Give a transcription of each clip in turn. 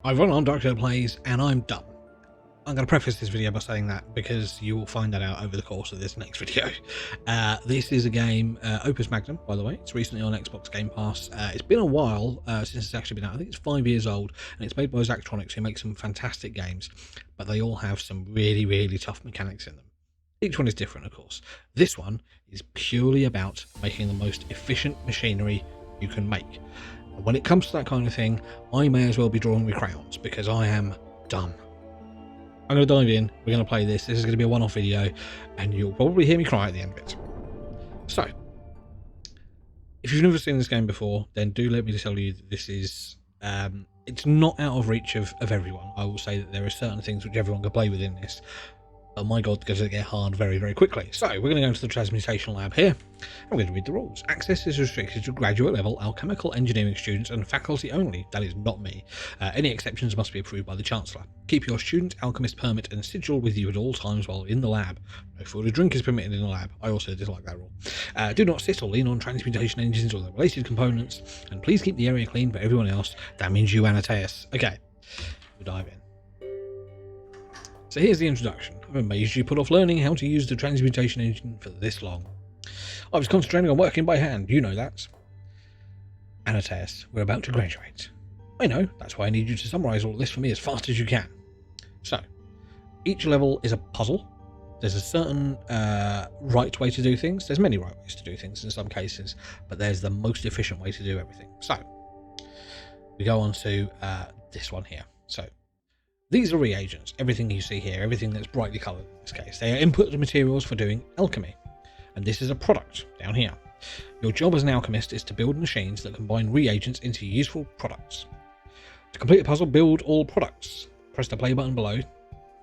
I've run on Dark Plays and I'm done. I'm going to preface this video by saying that because you will find that out over the course of this next video. This is a game, Opus Magnum, by the way. It's recently on Xbox Game Pass. It's been a while since it's actually been out. I think it's 5 years old, and it's made by Zachtronics, who make some fantastic games, but they all have some really, really tough mechanics in them. Each one is different, of course. This one is purely about making the most efficient machinery you can make. And when it comes to that kind of thing, I may as well be drawing with crayons because I am done. I'm going to dive in, we're going to play this. This is going to be a one-off video, and you'll probably hear me cry at the end of it. So, if you've never seen this game before, then do let me tell you that this is, it's not out of reach of everyone. I will say that there are certain things which everyone can play within this, but my god, does it get hard very, very quickly. So, we're going to go into the Transmutation lab here, and we're going to read the rules. Access is restricted to graduate level alchemical engineering students and faculty only. That is not me. Any exceptions must be approved by the Chancellor. Keep your student alchemist permit and sigil with you at all times while in the lab. No food or drink is permitted in the lab. I also dislike that rule. Do not sit or lean on transmutation engines or their related components, and please keep the area clean for everyone else. That means you, Anataeus. Okay, we'll dive in. So here's the introduction. I'm amazed you put off learning how to use the transmutation engine for this long. I was concentrating on working by hand, you know that. Anataeus, we're about to graduate. I know, that's why I need you to summarise all this for me as fast as you can. So, each level is a puzzle. There's a certain right way to do things. There's many right ways to do things in some cases, but there's the most efficient way to do everything. So, we go on to this one here. So, these are reagents, everything you see here, everything that's brightly coloured in this case. They are input materials for doing alchemy. And this is a product down here. Your job as an alchemist is to build machines that combine reagents into useful products. To complete the puzzle, build all products. Press the play button below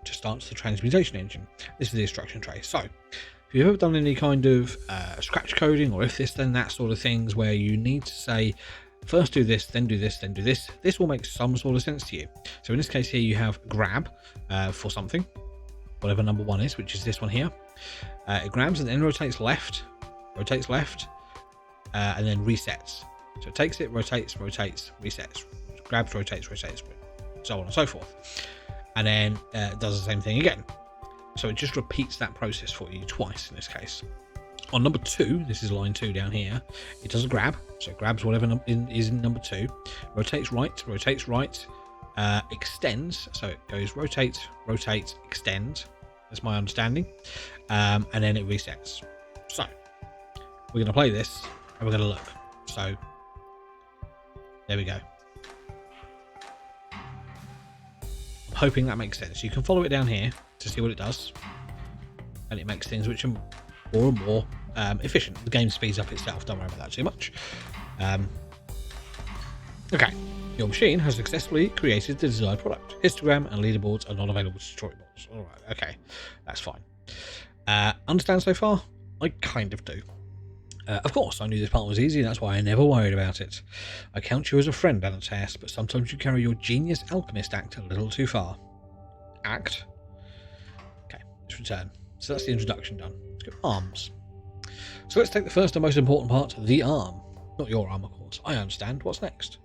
to start the transmutation engine. This is the instruction tray. So, if you've ever done any kind of scratch coding or if this then that sort of things where you need to say, first do this, then do this, then do this, this will make some sort of sense to you. So in this case here you have grab for something, whatever number one is, which is this one here. It grabs and then rotates left, and then resets. So it takes it, rotates, resets, grabs, rotates, so on and so forth. And then it does the same thing again. So it just repeats that process for you twice in this case. On number 2, this is line 2 down here, it does a grab, so it grabs whatever is in number 2, rotates right, extends, so it goes rotate, extend, that's my understanding, and then it resets. So, we're going to play this, and we're going to look. So, there we go. I'm hoping that makes sense. You can follow it down here to see what it does, and it makes things which are more and more efficient. The game speeds up itself, don't worry about that too much. Okay, your machine has successfully created the desired product. Histogram and leaderboards are not available to tutorials. Alright, okay, that's fine. Understand so far? I kind of do. Of course, I knew this part was easy, that's why I never worried about it. I count you as a friend, Anataeus, but sometimes you carry your genius alchemist act a little too far. Act? Okay, let's return. So that's the introduction done. Let's go arms. So let's take the first and most important part, the arm. Not your arm, of course. I understand. What's next?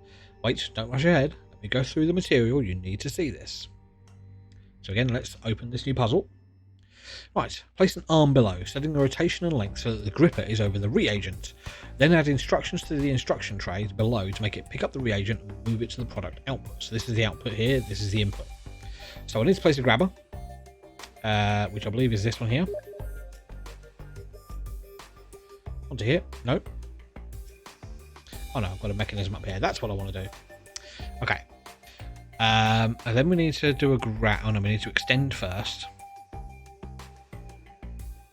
Wait, don't rush ahead. Let me go through the material. You need to see this. So again, let's open this new puzzle. Right, place an arm below, setting the rotation and length so that the gripper is over the reagent. Then add instructions to the instruction tray below to make it pick up the reagent and move it to the product output. So this is the output here, this is the input. So I need to place a grabber, which I believe is this one here. Onto here. Nope. Oh no, I've got a mechanism up here. That's what I want to do. Okay. And then we need to do a grab. Oh no, we need to extend first.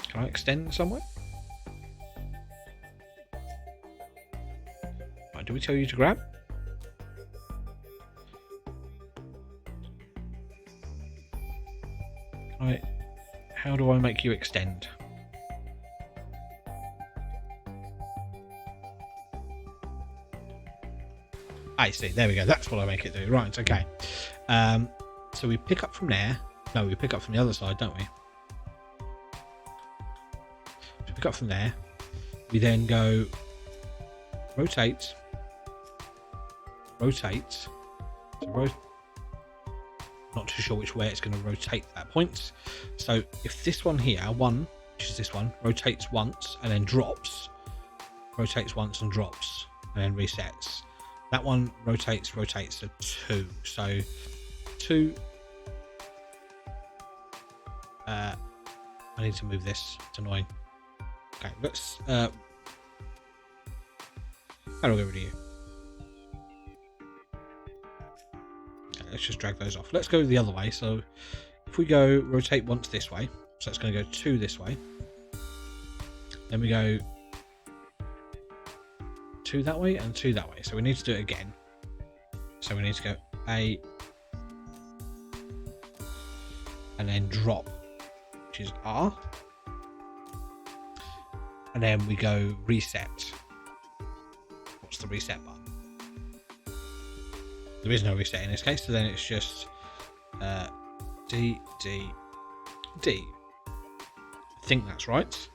Can I extend somewhere? Right, do we tell you to grab? How do I make you extend? I see, there we go, that's what I make it do. Right, okay. So we pick up from there. No, we pick up from the other side, don't we? So we pick up from there. We then go rotate, rotate, so Not too sure which way it's going to rotate that point. So if this one here, one, which is this one, rotates once and then drops, rotates once and drops, and then resets. That one rotates to 2. So 2. I need to move this. It's annoying. Okay, let's. How do I get rid of you? Okay, let's just drag those off. Let's go the other way. So if we go rotate once this way, so it's going to go 2 this way. Then we go 2 that way and 2 that way. So we need to do it again. So we need to go A and then drop, which is R. And then we go reset. What's the reset button? There is no reset in this case, so then it's just D, D, D. I think that's right.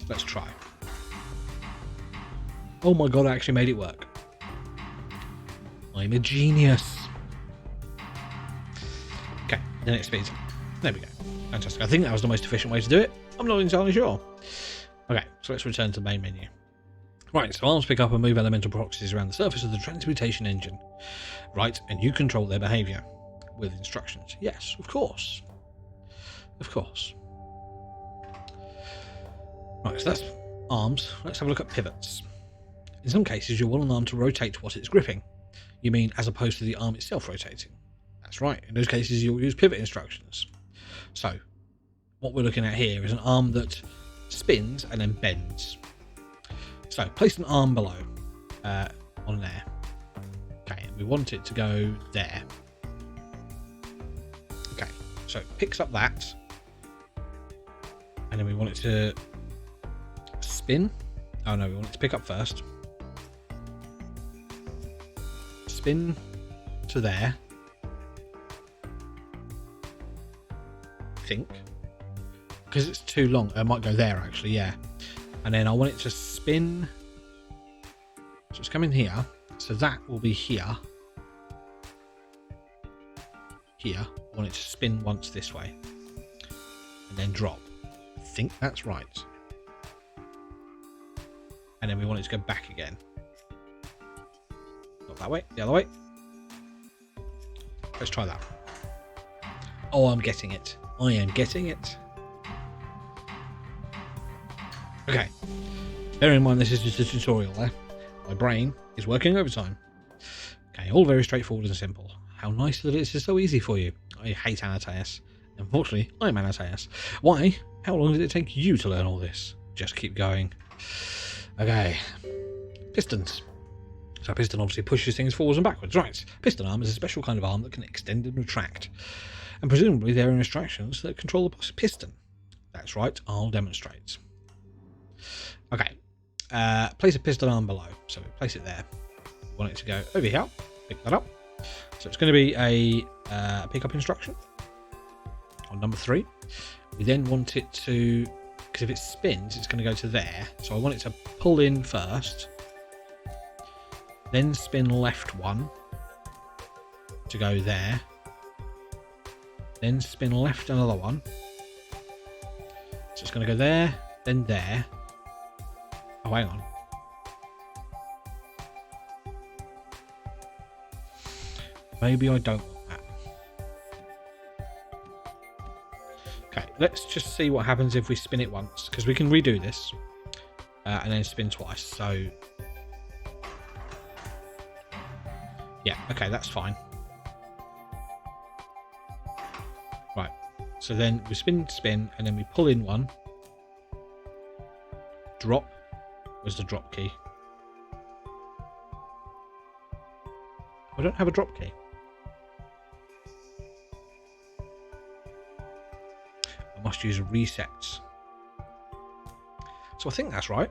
Let's try. Oh my god, I actually made it work. I'm a genius. Okay, then it speeds up. There we go. Fantastic. I think that was the most efficient way to do it. I'm not entirely sure. Okay, so let's return to the main menu. Right, so arms pick up and move elemental proxies around the surface of the transmutation engine. Right, and you control their behaviour with instructions. Yes, of course. Of course. Right, so that's arms. Let's have a look at pivots. In some cases, you want an arm to rotate what it's gripping. You mean as opposed to the arm itself rotating? That's right. In those cases, you'll use pivot instructions. So, what we're looking at here is an arm that spins and then bends. So, place an arm below on there. Okay, and we want it to go there. Okay, so it picks up that, and then we want it to spin. Oh no, we want it to pick up first. Spin to there. I think. Because it's too long. It might go there actually, yeah. And then I want it to spin. So it's coming here. So that will be here. Here. I want it to spin once this way. And then drop. I think that's right. And then we want it to go back again. Not that way, the other way. Let's try that. Oh, I'm getting it. I am getting it. Okay. Bear in mind this is just a tutorial there. My brain is working overtime. Okay, all very straightforward and simple. How nice that it's just so easy for you. I hate Anataeus. Unfortunately, I'm Anataeus. Why? How long did it take you to learn all this? Just keep going. Okay. Pistons. So a piston obviously pushes things forwards and backwards. Right. Piston arm is a special kind of arm that can extend and retract. And presumably there are instructions that control the piston. That's right, I'll demonstrate. Okay. Place a piston arm below. So we place it there. We want it to go over here. Pick that up. So it's going to be a pickup instruction on number 3. We then want it to, because if it spins, it's going to go to there. So I want it to pull in first, then spin left 1 to go there, then spin left another 1. So it's going to go there, then there. Oh, hang on. Maybe I don't want that. Okay, let's just see what happens if we spin it once, because we can redo this and then spin twice. So, yeah, okay, that's fine. Right, so then we spin, and then we pull in 1. Drop. Where's the drop key? I don't have a drop key. I must use resets. So I think that's right.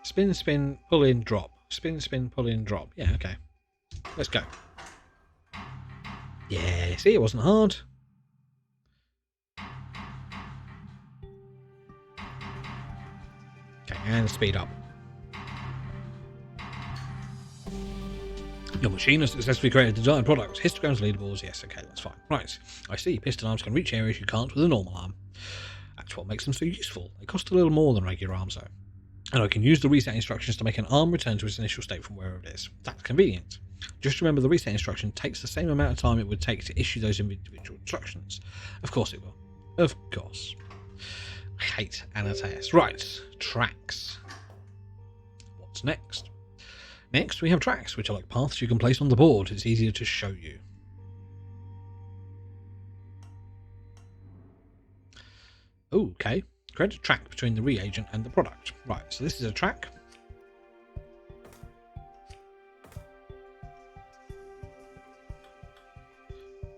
Spin, spin, pull in, drop. Spin, spin, pull in, drop. Yeah, okay. Let's go. Yeah, see, it wasn't hard. Okay, and speed up. Your machine has successfully created the desired product. Histograms, leaderboards, yes, okay, that's fine. Right, I see. Piston arms can reach areas you can't with a normal arm. That's what makes them so useful. They cost a little more than regular arms, though. And I can use the reset instructions to make an arm return to its initial state from wherever it is. That's convenient. Just remember the reset instruction takes the same amount of time it would take to issue those individual instructions. Of course it will. Of course. I hate Anataeus. Right, tracks. What's next? Next we have tracks, which are like paths you can place on the board. It's easier to show you. Okay. Create a track between the reagent and the product. Right, so this is a track.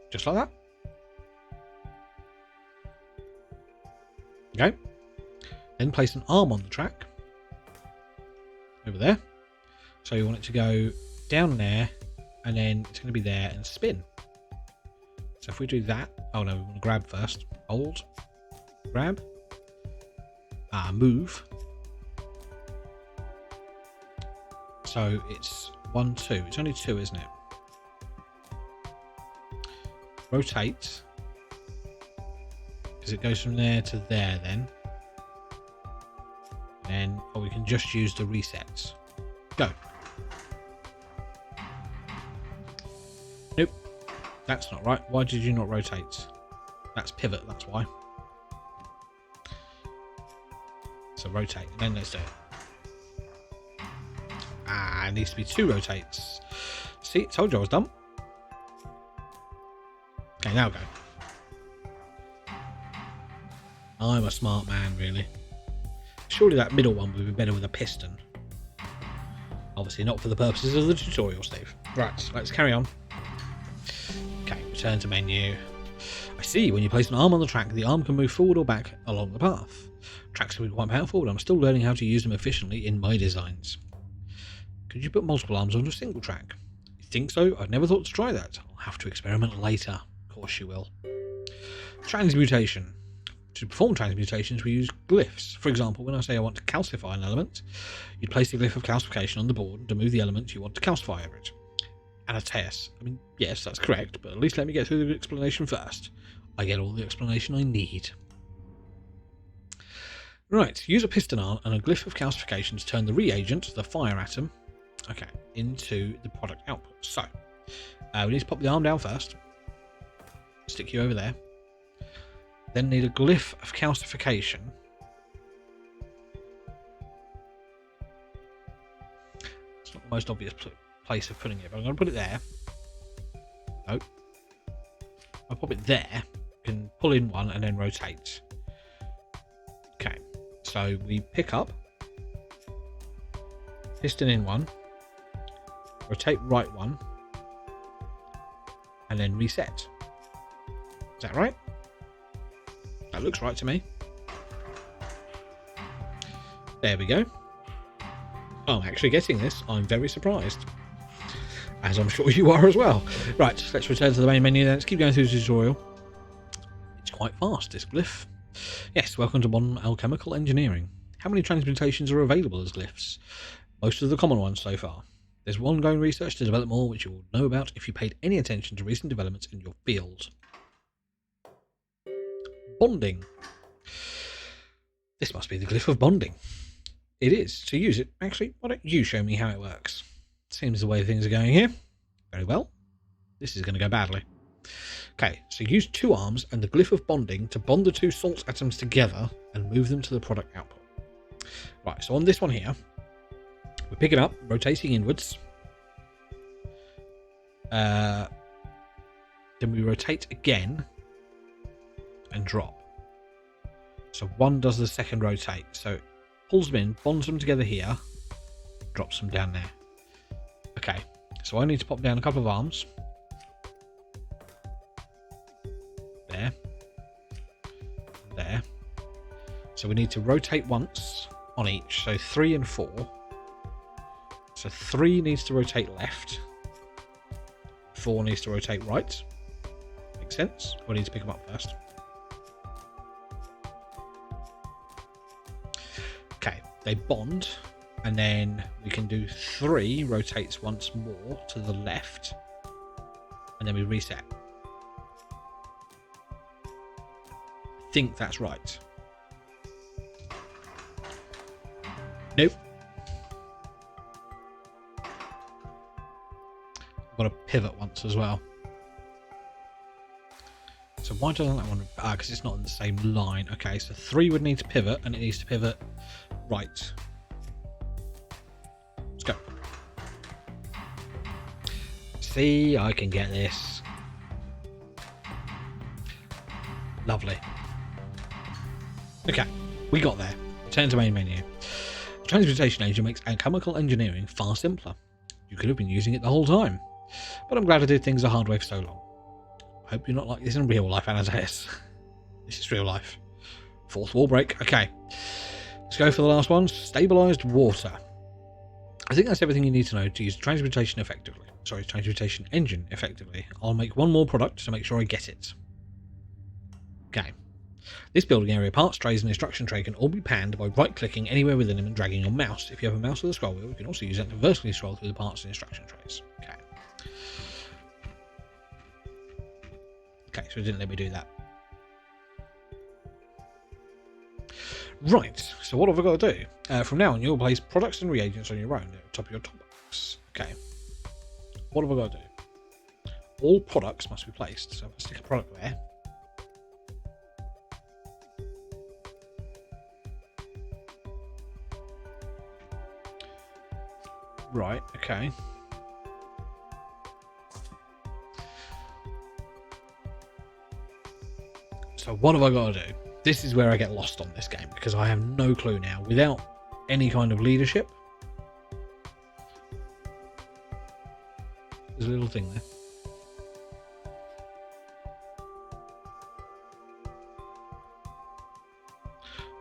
Just like that. Okay. Then place an arm on the track. Over there. So you want it to go down there, and then it's going to be there and spin. So if we do that, oh no, we want to grab first. Hold. Grab. Move. So it's 1, 2. It's only 2, isn't it? Rotate. Because it goes from there to there then. And we can just use the resets. Go. Nope. That's not right. Why did you not rotate? That's pivot, that's why. So rotate, and then let's do it. It needs to be 2 rotates. See, told you I was dumb. Okay, now go. I'm a smart man, really. Surely that middle one would be better with a piston. Obviously not for the purposes of the tutorial, Steve. Right, let's carry on. Okay, return to menu. I see, when you place an arm on the track, the arm can move forward or back along the path. Tracks can be quite powerful, but I'm still learning how to use them efficiently in my designs. Could you put multiple arms onto a single track? You think so? I've never thought to try that. I'll have to experiment later. Of course you will. Transmutation. To perform transmutations, we use glyphs. For example, when I say I want to calcify an element, you'd place the glyph of calcification on the board to move the element you want to calcify over it. Anataeus. I mean, yes, that's correct, but at least let me get through the explanation first. I get all the explanation I need. Right, use a piston arm and a glyph of calcification to turn the reagent, the fire atom, into the product output. So, we need to pop the arm down first. Stick you over there. Then need a glyph of calcification. It's not the most obvious place of putting it, but I'm going to put it there. Nope. I'll pop it there. You can pull in one and then rotate. Okay. So we pick up, piston in one, rotate right one, and then reset. Is that right? That looks right to me. There we go. I'm actually getting this. I'm very surprised. As I'm sure you are as well. Right, let's return to the main menu then. Let's keep going through the tutorial. It's quite fast, this glyph. Yes, welcome to modern alchemical engineering. How many transmutations are available as glyphs? Most of the common ones so far. There's ongoing research to develop more, which you will know about if you paid any attention to recent developments in your field. Bonding. This must be the glyph of bonding. It is. To use it, actually, why don't you show me how it works? Seems the way things are going here. Very well. This is going to go badly. Okay, so use 2 arms and the glyph of bonding to bond the 2 salt atoms together and move them to the product output. Right, so on this one here, we pick it up, rotating inwards. Then we rotate again and drop. So one does the second rotate. So it pulls them in, bonds them together here, drops them down there. Okay, so I need to pop down a couple of arms. There. There. So we need to rotate once on each. So 3 and 4. So 3 needs to rotate left. 4 needs to rotate right. Makes sense. We need to pick them up first. Okay, they bond. And then we can do 3 rotates once more to the left. And then we reset. I think that's right. Nope. I've got to pivot once as well. So why doesn't that one? Because it's not in the same line. Okay, so 3 would need to pivot, and it needs to pivot right. Let's go. See, I can get this. Lovely. Okay, we got there. Turn to main menu. The Transmutation engine makes alchemical engineering far simpler. You could have been using it the whole time, but I'm glad I did things the hard way for so long. I hope you're not like this in real life, Anataeus. This is real life. 4th wall break. Okay, let's go for the last one. Stabilized water. I think that's everything you need to know to use transmutation effectively. Sorry, transmutation engine effectively. I'll make one more product to make sure I get it. Okay. This building area parts, trays and instruction tray can all be panned by right-clicking anywhere within them and dragging your mouse. If you have a mouse with a scroll wheel, you can also use it to vertically scroll through the parts and instruction trays. Okay. Okay, so it didn't let me do that. Right, so what have I got to do? From now on, you'll place products and reagents on your own at the top of your top box. Okay. What have I got to do? All products must be placed. So if I stick a product there. Right, okay. So what have I got to do? This is where I get lost on this game, because I have no clue now. Without any kind of leadership. There's a little thing there.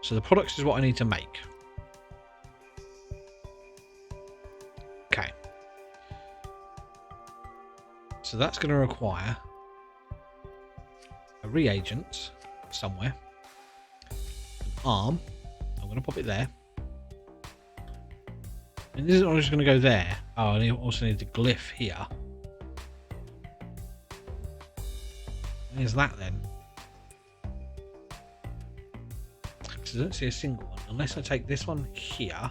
So the products is what I need to make. Okay. So that's going to require a reagent somewhere. Arm. I'm going to pop it there. And this is not just going to go there. Oh, and I also need the glyph here. There's that then. Because I don't see a single one. Unless I take this one here.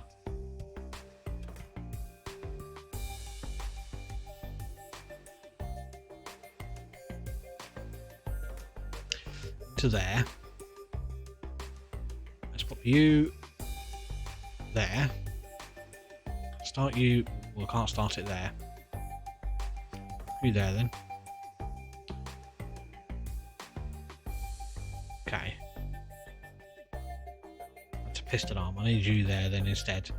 To there. Let's put you there. Start you. Well, I can't start it there. You there then. Okay. That's a piston arm. I need you there then instead.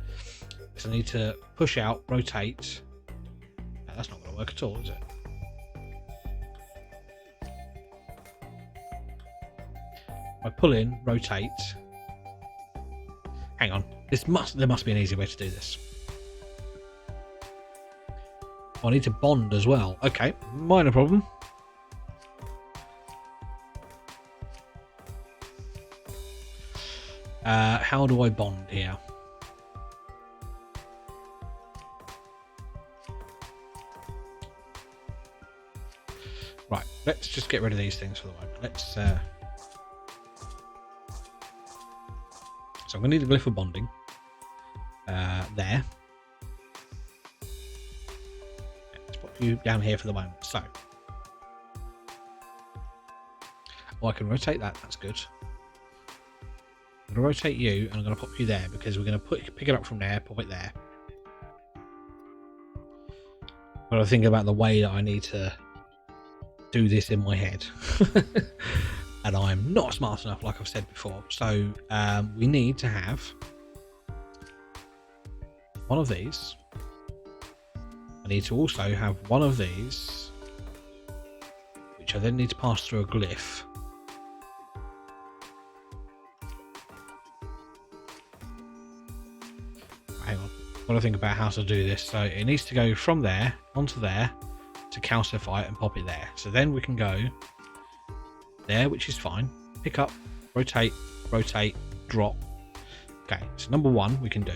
Because I need to push out, rotate. No, that's not going to work at all, is it? I pull in, rotate. Hang on. There must be an easier way to do this. Oh, I need to bond as well. Okay, minor problem. How do I bond here? Right, let's just get rid of these things for the moment. Let's. So I'm going to need the glyph of bonding. There. Let's put you down here for the moment. So. Oh, I can rotate that. That's good. I'm going to rotate you, and I'm going to pop you there because we're going to pick it up from there, pop it there. But I think about the way that I need to do this in my head. And I'm not smart enough, like I've said before. So we need to have one of these. I need to also have one of these, which I then need to pass through a glyph. Hang on, I've got to think about how to do this. So it needs to go from there onto there to calcify it and pop it there. So then we can go there, which is fine. Pick up, rotate, rotate, drop. Okay, so number one we can do.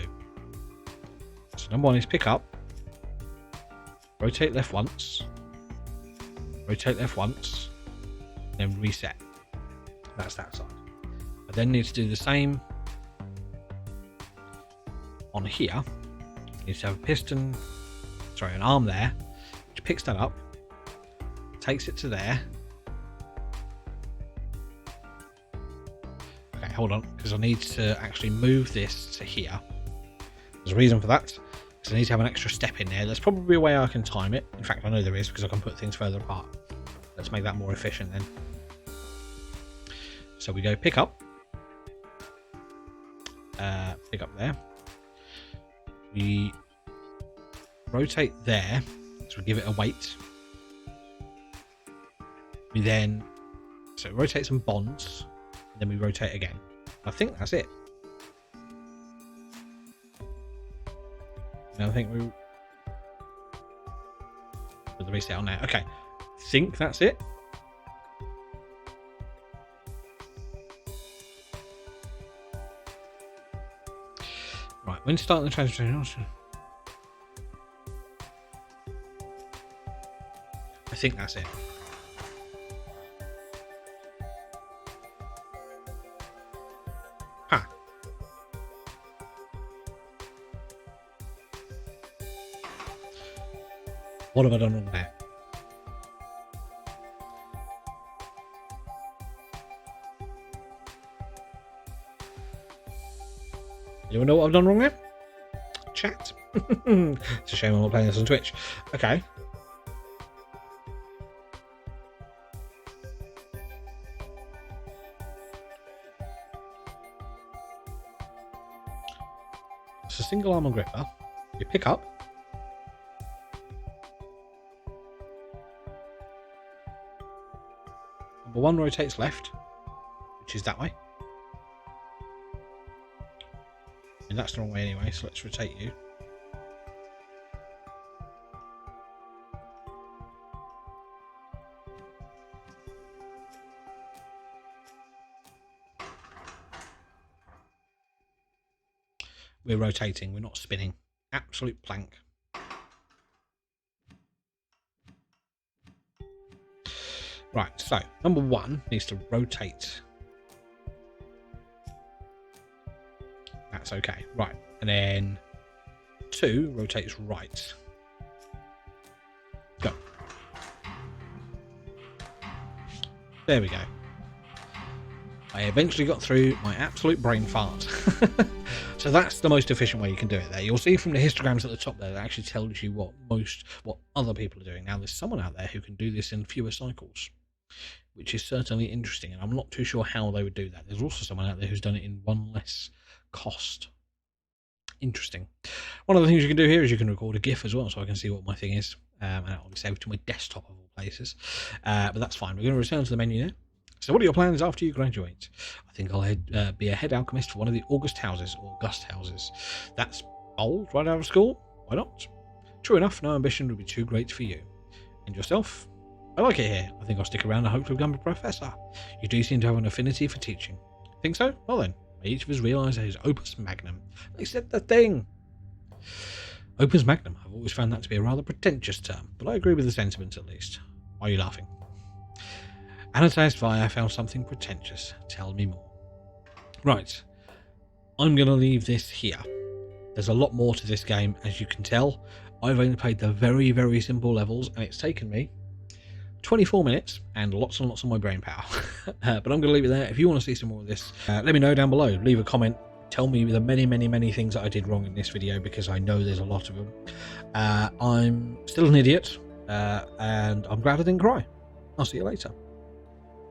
So number 1 is pick up, rotate left once, rotate left once, then reset. That's that side. I then need to do the same on here. You need to have a piston, sorry, an arm there, which picks that up, takes it to there. Okay, hold on, because I need to actually move this to here. There's a reason for that, because I need to have an extra step in there. There's probably a way I can time it. In fact, I know there is, because I can put things further apart. Let's make that more efficient then. So we go pick up there. We rotate there, so we give it a weight. We then rotate some bonds, and then we rotate again. I think that's it. And I think we put the reset on there. Okay, I think that's it. Right, when starting the transmutation, I think that's it. Huh. What have I done wrong there? Anyone know what I've done wrong there? Chat. It's a shame I'm not playing this on Twitch. Okay. It's a single arm gripper. You pick up. Number 1 rotates left, which is that way. And that's the wrong way anyway, so let's rotate you. We're rotating, we're not spinning. Absolute plank. Right, so number 1 needs to rotate. That's okay. Right, and then 2 rotates right. Go. There we go. I eventually got through my absolute brain fart. So that's the most efficient way you can do it there. You'll see from the histograms at the top there, that actually tells you what other people are doing. Now there's someone out there who can do this in fewer cycles, which is certainly interesting, and I'm not too sure how they would do that. There's also someone out there who's done it in 1 less cost. Interesting. One of the things you can do here is you can record a GIF as well, so I can see what my thing is, and I'll be saved to my desktop of all places. But that's fine. We're going to return to the menu now. So what are your plans after you graduate? I think I'll be a head alchemist for one of the August houses. That's bold, right out of school. Why not? True enough, no ambition would be too great for you. And yourself? I like it here. I think I'll stick around and hope to become a professor. You do seem to have an affinity for teaching. Think so? Well then, may each of us realise that his Opus Magnum. They said the thing. Opus Magnum. I've always found that to be a rather pretentious term, but I agree with the sentiment at least. Why are you laughing? Anataeus Vaya found something pretentious. Tell me more. Right. I'm going to leave this here. There's a lot more to this game, as you can tell. I've only played the very, very simple levels, and it's taken me 24 minutes and lots of my brain power. But I'm going to leave it there. If you want to see some more of this, let me know down below. Leave a comment. Tell me the many things that I did wrong in this video, because I know there's a lot of them. I'm still an idiot, and I'm glad I didn't cry. I'll see you later.